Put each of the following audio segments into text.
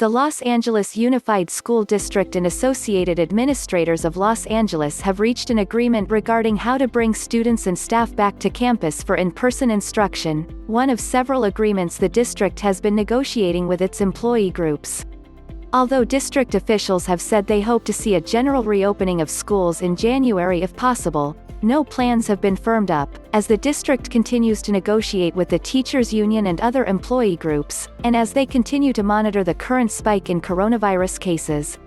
The Los Angeles Unified School District and Associated Administrators of Los Angeles have reached an agreement regarding how to bring students and staff back to campus for in-person instruction, one of several agreements the district has been negotiating with its employee groups. Although district officials have said they hope to see a general reopening of schools in January if possible, no plans have been firmed up, as the district continues to negotiate with the teachers' union and other employee groups, and as they continue to monitor the current spike in coronavirus cases.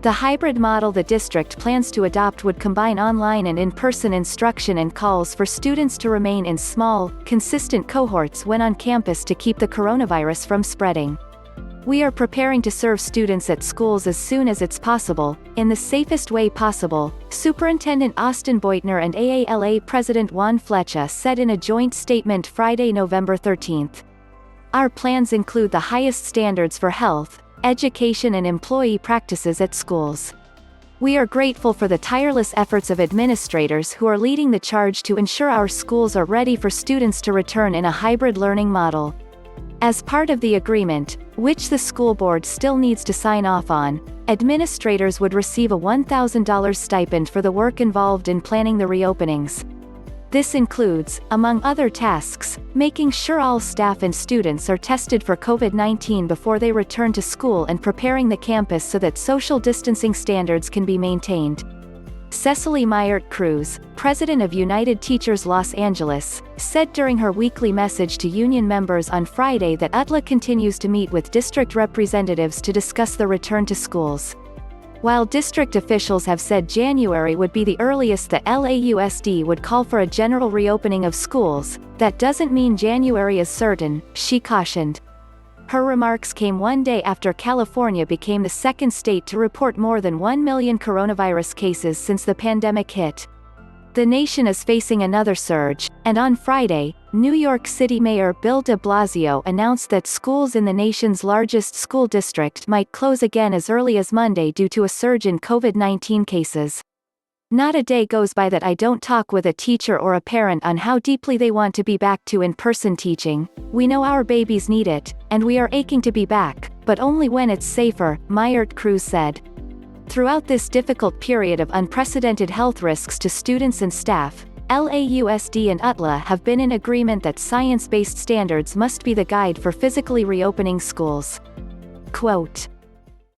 The hybrid model the district plans to adopt would combine online and in-person instruction and calls for students to remain in small, consistent cohorts when on campus to keep the coronavirus from spreading. We are preparing to serve students at schools as soon as it's possible, in the safest way possible, Superintendent Austin Beutner and AALA President Juan Flecha said in a joint statement Friday, November 13. Our plans include the highest standards for health, education and employee practices at schools. We are grateful for the tireless efforts of administrators who are leading the charge to ensure our schools are ready for students to return in a hybrid learning model. As part of the agreement, which the school board still needs to sign off on, administrators would receive a $1,000 stipend for the work involved in planning the reopenings. This includes, among other tasks, making sure all staff and students are tested for COVID-19 before they return to school and preparing the campus so that social distancing standards can be maintained. Cecily Myart-Cruz, president of United Teachers Los Angeles, said during her weekly message to union members on Friday that UTLA continues to meet with district representatives to discuss the return to schools. While district officials have said January would be the earliest the LAUSD would call for a general reopening of schools, that doesn't mean January is certain, she cautioned. Her remarks came one day after California became the second state to report more than 1 million coronavirus cases since the pandemic hit. The nation is facing another surge, and on Friday, New York City Mayor Bill de Blasio announced that schools in the nation's largest school district might close again as early as Monday due to a surge in COVID-19 cases. Not a day goes by that I don't talk with a teacher or a parent on how deeply they want to be back to in-person teaching. We know our babies need it, and we are aching to be back, but only when it's safer, Myart-Cruz said. Throughout this difficult period of unprecedented health risks to students and staff, LAUSD and UTLA have been in agreement that science-based standards must be the guide for physically reopening schools. Quote,